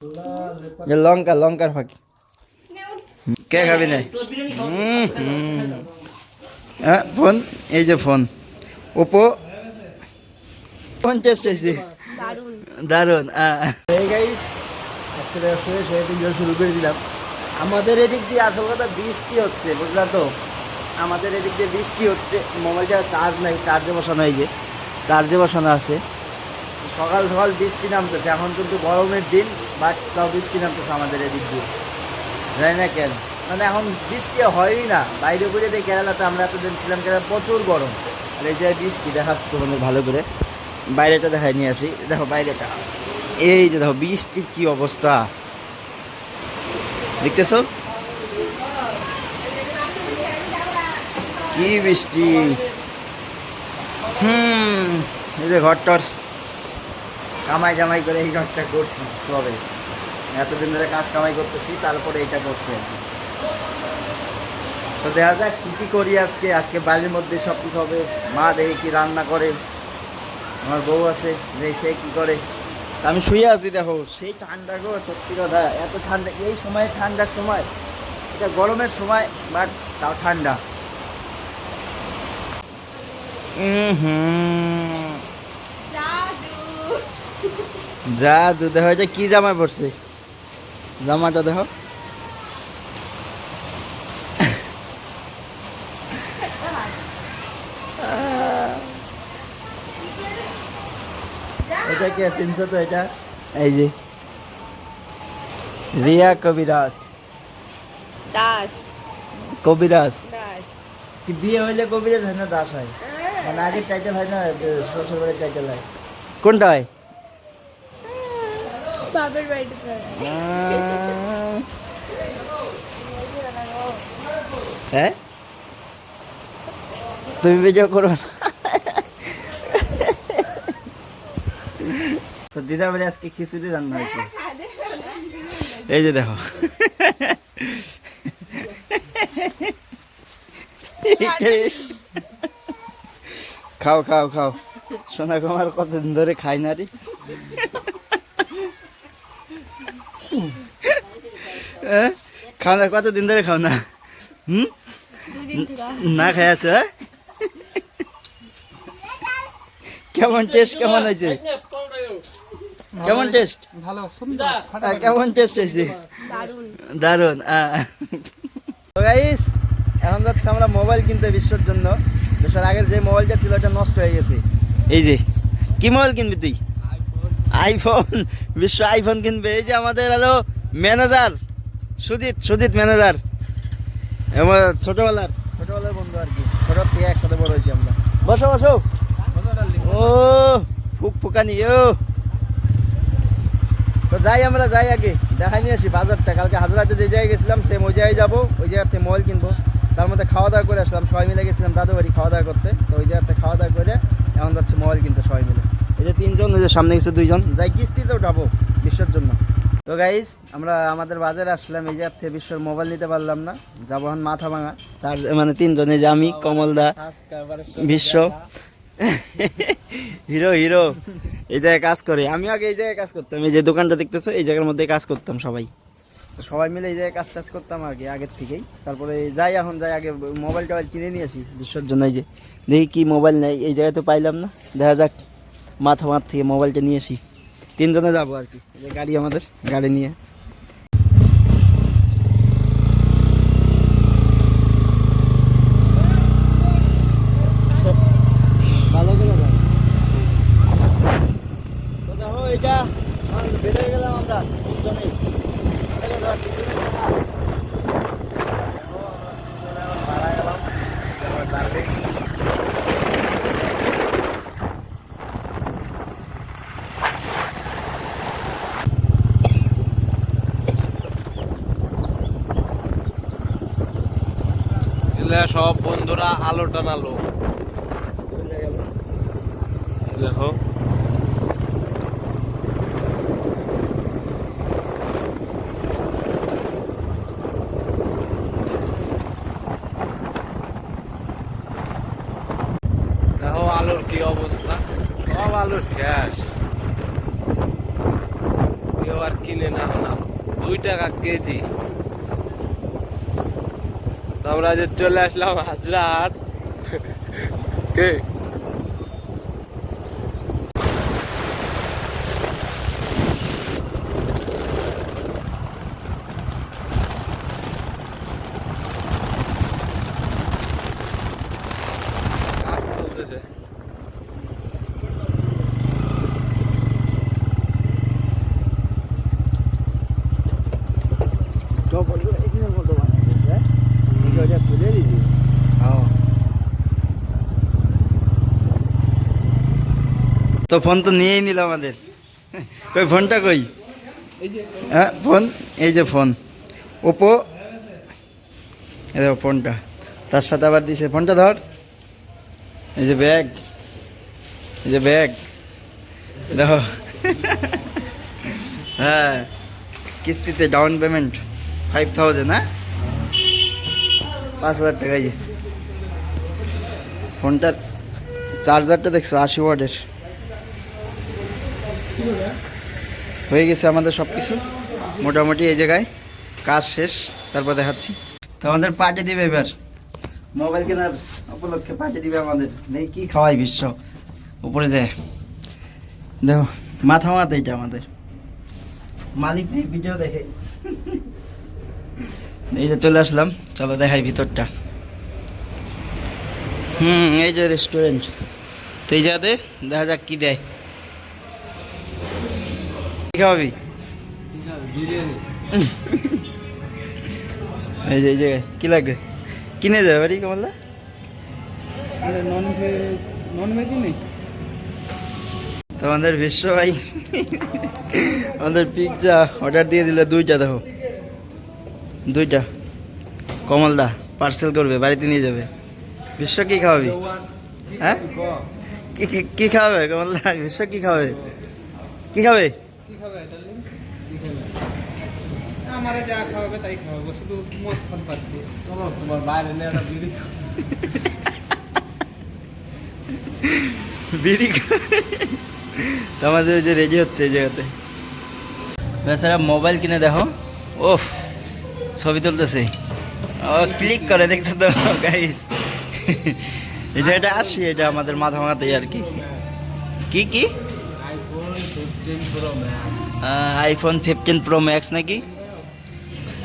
লঙ্কা লঙ্কার ফাঁকি কে খাবি না ফোন এই যে ফোন ওপো ফোন টেস্ট হয়েছে দারুন গাইস আজকে ভিডিও শুরু করে দিলাম। আমাদের এদিক দিয়ে আসল কথা বৃষ্টি হচ্ছে বুঝলা তো, আমাদের এদিক দিয়ে বৃষ্টি হচ্ছে। মোবাইলটা চার্জ নাই, চার্জে বসানো হয়েছে, চার্জে বসানো আছে। সকাল সকাল বৃষ্টি নামতেছে, এখন কিন্তু গরমের দিন বাট তাও বৃষ্টি নামতেছে আমাদের এদিক দিয়ে, জানি না কেন। মানে এখন বৃষ্টি হয়ই না। বাইরে করে দিয়ে কেরালাতে আমরা এতদিন ছিলাম, কেরালা প্রচুর গরম। আর এই যে বৃষ্টি দেখাচ্ছে তোমাদের ভালো করে, বাইরেটা দেখাই নিয়ে আসি। দেখো বাইরেটা, এই যে দেখো বৃষ্টির কি অবস্থা দেখতেছো, কি বৃষ্টি। এই যে ঘরটর কামাই জামাই করে এই ঘরটা করছি সবে, এতদিন ধরে কাজ কামাই করতেছি, তারপরে এটা করছি আর কি। তো দেখা যাক কী কী করি আজকে। আজকে বাড়ির মধ্যে সব কিছু হবে। মা দেখে কি রান্না করে, আমার বউ আছে যে সে কী করে। আমি শুয়ে আছি, দেখো সেই ঠান্ডা গো, সত্যি কথা এত ঠান্ডা এই সময়, ঠান্ডার সময়, এটা গরমের সময় বাট তাও ঠান্ডা। জাদু দেখো, এটা কি জামা পড়ছে, জামাটা দেখো। এটা কে চিনছো তো? এটা এই যে রিয়া কবিরাজ দাস, কবিরাজ কি বিয়ে হইলে কবিরাজ হয় না দাস হয়? মানে আগের টাইটেল হয় না, শ্বশুর বাড়ির টাইটেল হয়। কোনটা হয়? বাবার বাড়িতে। হ্যাঁ তুমি ভিডিও করো না। তো দিদা বাড়ি আজকে খিচুড়ি রান্না হয়েছে, এই যে দেখো। খাও খাও খাও, সোনা কুমার কতদিন ধরে খাই না রে। খাও না, কতদিন ধরে খাও না? না খাই আছে? কেমন টেস্ট, কেমন হয়েছে? কেমন টেস্ট? ভালো, কেমন টেস্ট হয়েছে? দারুন। তো গাইস এখন যাচ্ছে আমরা মোবাইল কিনতে বিশ্বর জন্য। বিশ্বর আগের যে মোবাইলটা ছিল ওটা নষ্ট হয়ে গেছে। এই যে কি মোবাইল কিনবি তুই? আইফোন। বিশ্ব আইফোন কিনবে। এই যে আমাদের হলো ম্যানেজার সুজিত ম্যানেজার, আমার ছোটবেলার বন্ধু আর কি, ছোট থেকে একসাথে বড় হয়েছি আমরা। বসো বসো। ও ফুকানি ও। তো যাই, আমরা যাই আগে দেখাই নিয়ে আসি বাজারটা। কালকে হাজরাতে যে জায়গায় গেছিলাম সেম ওই জায়গায় যাবো, ওই জায়গা থেকে মোবাইল কিনবো। তার মধ্যে খাওয়া দাওয়া করে আসলাম, সবাই মিলে গেছিলাম দাদু বাড়ি খাওয়া দাওয়া করতে। তো ওই জায়গাতে খাওয়া দাওয়া করে এখন যাচ্ছে মোবাইল কিনতে সবাই মিলে। এই যে তিনজন, এই যে সামনে গেছে দুইজন, যাই কিস্তিতে উঠাবো বিশ্বর জন্য। তো গাইস আমরা আমাদের বাজারে আসলাম, এই জায়গা থেকে বিশ্বর মোবাইল নিতে পারলাম না, যাবো এখন মাথা ভাঙা। মানে তিনজনে, যে আমি, কমলদা, বিশ্ব, হিরো এই জায়গায় কাজ করে। আমি আগে এই জায়গায় কাজ করতাম, এই যে দোকানটা দেখতেছো এই জায়গার মধ্যে কাজ করতাম সবাই। তো সবাই মিলে এই জায়গায় কাজ করতাম আর কি আগের থেকেই। তারপরে যাই, এখন যাই আগে মোবাইল টোবাইল কিনে নিয়ে আসি বিশ্বর জন্য। এই যে দেখি কি মোবাইল নেই, এই জায়গায় তো পাইলাম না, দেখা যাক মাথা থেকে মোবাইলটা নিয়ে আসি। তিনজনে যাবো আর কি, এই যে গাড়ি, আমাদের গাড়ি নিয়ে। ভালো করে যাই। তো দেখো এটা বেড়ে গেলাম আমরা তিনজনে। সব বন্ধুরা আলো টানালো, দেখো আলোর কি অবস্থা, সব আলো শেষ। কেউ আর কি কিনে না এখন আলু 2 টাকা কেজি। তো আমরা যে চলে আসলাম হাজরাট কে কাজ চলতেছে। তো ফোন তো নিয়েই নিল আমাদের। কই ফোনটা কই? হ্যাঁ ফোন, এই যে ফোন ওপো, এই দেখো ফোনটা, তার সাথে আবার দিছে ফোনটা ধর, এই যে ব্যাগ, এই যে ব্যাগ দেখো। হ্যাঁ কিস্তিতে ডাউন পেমেন্ট 5000, হ্যাঁ 5000 টাকা। এই যে ফোনটার চার্জারটা দেখছো 80 ওয়াটের। হয়ে গেছে আমাদের সব কিছু মোটামুটি। এই জায়গায় কাজ শেষ, তারপর দেখাচ্ছি। তো আমাদের পার্টি দিবে এবার, মোবাইল কেনার উপলক্ষে পার্টি দিবে আমাদের। নেই কি খাওয়াই বিশ্ব উপরে যায় দেখো, মাথা মাথা এটা আমাদের মালিক নেই, ভিডিও দেখে। এই যে চলে আসলাম, চলো দেখাই ভিতরটা। এই যে রেস্টুরেন্ট। তো এই জায়গাতে দেখা যাক কি দেয়। কি খাওয়াবি? বিরিয়ানি। এই যে এই জায়গায় কি লাগবে কিনে যাবে বাড়ি কমলা। নন ভেজই নেই। তো আমাদের বিশ্ব ভাই আমাদের পিৎজা অর্ডার দিয়ে দিলে 2টা, দেখো 2টা। কমলদা পার্সেল করবে, বাড়িতে নিয়ে যাবে। বিশ্ব কি খাওয়াবি? হ্যাঁ কি খাওয়াবে কমলদা? বিশ্ব কি খাওয়াবে? কি খাবে? কি খাবে ডার্লিং? কি খাবে? আমারে যা খাওয়াবে তাই খাওয়াবো, শুধু মদ খান পারবে। চলো তোমার বাইরে নিয়ে একটা বিড়ি বিড়ি তো আমাদের ওই যে রেডি হচ্ছে এই জায়গাতে। বেচারা মোবাইল কিনে দেখো, ওফ ছবি তুলতেছে, ও ক্লিক করে দেখছো তো গাইস। এই যে এটা আসি, এটা আমাদের মাথা মাথায় আর কি। কি কি আইফোন 15 প্রো ম্যাক্স নাকি?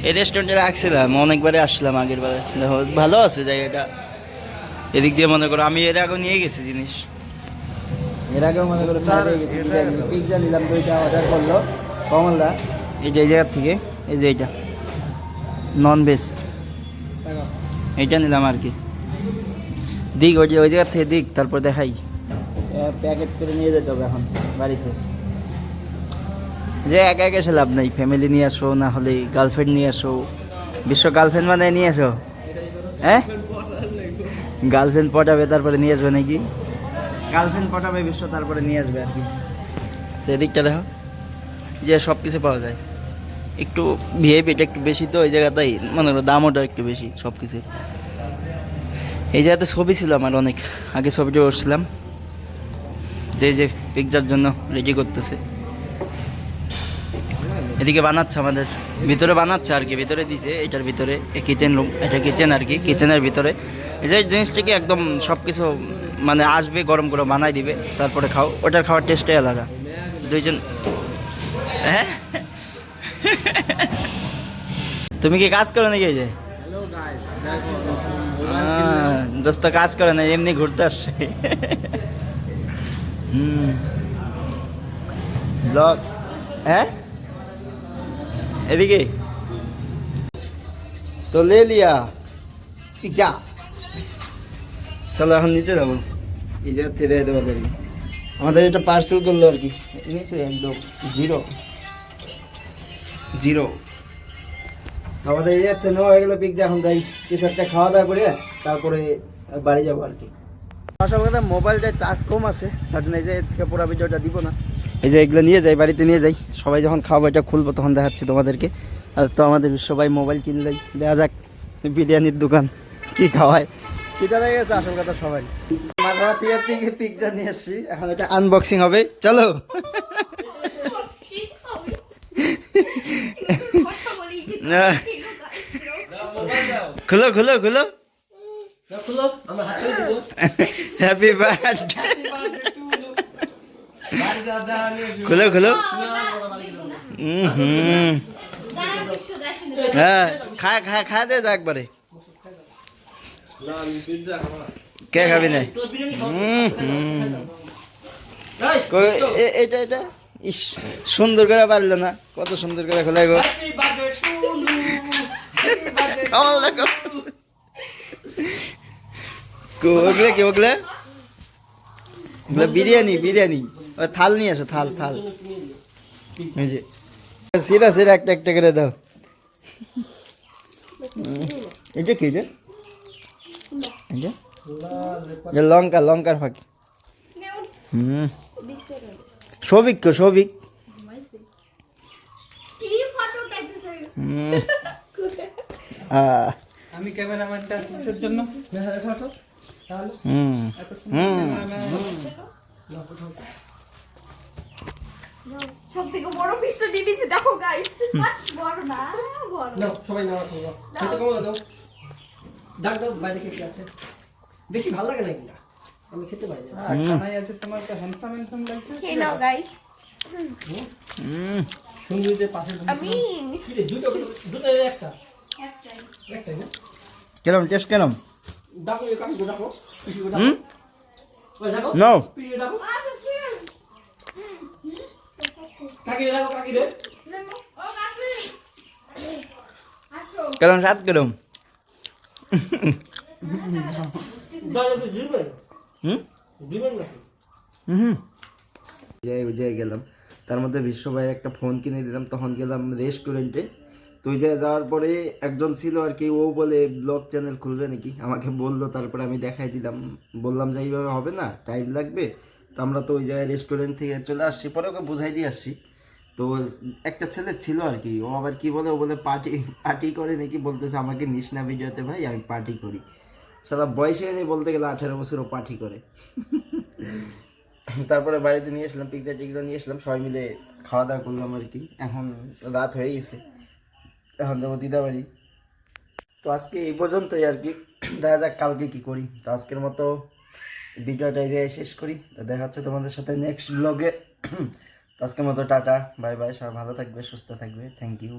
এই রেস্টুরেন্টে রাখছিলাম, অনেকবারে আসলাম আগের বারে। দেখো ভালো আছে জায়গাটা, এদিক দিয়ে মনে করো আমি এর আগে নিয়ে গেছি জিনিস, এর আগেও মনে করো পিৎজা নিলাম, 2টা অর্ডার করলো কমলদা। এই যে এই জায়গার থেকে, এই যে এইটা নন ভেজ, এইটা নিলাম আর কি। দিক ওই যে ওই জায়গার থেকে দিক, তারপর দেখাই। প্যাকেট করে নিয়ে যেতে হবে এখন বাড়িতে। যে একা একা এসে লাভ নেই, ফ্যামিলি নিয়ে আসো, না হলে গার্লফ্রেন্ড নিয়ে আসো। বিশ্ব গার্লফ্রেন্ড মানে নিয়ে আসো, হ্যাঁ গার্লফ্রেন্ড পটাবে তারপরে নিয়ে আসবে নাকি? গার্লফ্রেন্ড পটাবে বিশ্ব, তারপরে নিয়ে আসবে আর কি। তো এদিকটা দেখো, যে সব কিছু পাওয়া যায়। একটু ভিআইপিটা একটু বেশি, তো ওই জায়গাতেই মনে করো দামটা একটু বেশি সব কিছু। এই জায়গাতে ছবি ছিল আমার অনেক আগে, ছবিটা উঠছিলাম। এই যে পিৎজার জন্য রেডি করতেছে, এদিকে বানাচ্ছে আমাদের, ভিতরে বানাচ্ছে আর কি, ভিতরে দিছে এটার ভিতরে কিচেন রুম, এটা কিচেন আর কি। কিচেনের ভিতরে এই যে জিনিসটাকে একদম সব কিছু মানে আসবে, গরম করে বানাই দিবে, তারপরে খাও। ওটার খাওয়ার টেস্টটাই আলাদা। 2জন, হ্যাঁ তুমি কি কাজ করো নাকি? এই যে দোস্ত কাজ করে না, এমনি ঘুরতে আসছে। ব্লগ, হ্যাঁ এদিকে তো লে লিয়া পিৎজা। চলো এখন নিচে যাবো, এই জায়গা থেকে দেবো আমাদের এটা পার্সেল করলো আর কি। নিচে একদম জিরো। আমাদের এই জায়গা নেওয়া হয়ে গেলো পিৎজা। এখন যাই কিছু একটা খাওয়া দাওয়া করে তারপরে বাড়ি যাবো আর কি। আসল কথা মোবাইলটা চার্জ কম আছে, তার জন্য এই যে থেকে পুরো ভিডিওটা দিব না। এই যে এগুলো নিয়ে যাই, বাড়িতে নিয়ে যাই। সবাই যখন খাবো এটা খুলবো তখন দেখাচ্ছি তোমাদেরকে। আর তো আমাদের সবাই মোবাইল কিনলেই দেখা যাক বিরিয়ানির দোকান কি খাওয়ায়। খিদা লেগে গেছে আসল কথা সবাই। মাথা থেকে পিৎজা নিয়ে এসছি, এখন এটা আনবক্সিং হবে। চলো কথা বলি কি না। খুলো খুলো খুলো খুলো আমার হাতে দিব হ্যাপি বার্থডে বাড়ি যা দাঁড়ানি খুলো খুলো হ্যাঁ খা খা খা দে যা একবারে না আমি পিজ্জা খাবো না কে খাবি না তো বিরিয়ানি খাবো এটা এটা ইস সুন্দর করে পারলো না কত সুন্দর করে খোলাই go happy birthday to you আমার দেখো ওগুলো কি ওগুলো ওগুলো বিরিয়ানি বিরিয়ানি ও থাল নিয়ে আসো থাল থাল এই যে সিরা সিরা একটা একটা করে দাও এটা কি রে এটা লঙ্কা লঙ্কার ফাঁকি হুম সবিক কো সবিক কি ফটো উঠাইতেছে হুম আমি ক্যামেরাম্যানটা কিসের জন্য তাহলে হুম এত সুন্দর ক্যামেরাম্যান সব থেকে বড় পিসটা দিয়ে দিয়েছি দেখো গাইস বড় না বড় নাও সবাই নাও খাও আচ্ছা কমলা দাও ডাক দাও বাইরে খেতে আছে বেশি ভালো লাগে না এগুলা আমি খেতে পারি না কানাই আছে তোমার তো হ্যান্ডসাম হ্যান্ডসাম লাগছে খেয়ে নাও গাইস হুম সুন্দরীদের পাশে আমি কি রে দুটো একটা একটাই না কেরম টেস্ট কেরম ডাকো এ কাকি ডাকো পিসি ডাকো হুম ওই ডাকো নো পিসি ডাকো কাকি ডাকো কাকি রে কেরম স্বাদ কেরম দাদা তো দিবেন হুম দিবেন নাকি হুম যাই গেলাম তার মধ্যে বিশ্ব ভাইয়ের একটা ফোন কিনে দিলাম তখন গেলাম রেস্টুরেন্টে তো ওই জায়গায় যাওয়ার পরে একজন ছিল আর কি ও বলে ব্লগ চ্যানেল খুলবে নাকি আমাকে বললো তারপরে আমি দেখাই দিলাম বললাম যে এইভাবে হবে না টাইম লাগবে তো আমরা তো ওই জায়গায় রেস্টুরেন্ট থেকে চলে আসছি পরে ওকে বুঝাই দিয়ে আসছি তো একটা ছেলে ছিল আর কি ও আবার কি বলে ও বলে পার্টি করে নাকি বলতেছে আমাকে নিস না ভিডিওতে ভাই আমি পার্টি করি সারা বয়সে নেই বলতে গেলে 18 বছর ও পার্টি করে তারপরে বাড়িতে নিয়ে আসলাম পিৎজা টিৎজা নিয়ে আসলাম সবাই মিলে খাওয়া দাওয়া করলাম আর কি এখন রাত হয়ে গেছে এখন যাবো দিদাবাড়ি তো আজকে এই পর্যন্তই আর কি দেখা যাক কালকে কি করি তো আজকের মতো ভিডিওটা এই জায়গায় শেষ করি তো দেখা হচ্ছে তোমাদের সাথে নেক্সট ব্লগে তো আজকের মতো টাটা বাই বাই সবাই ভালো থাকবে সুস্থ থাকবে থ্যাংক ইউ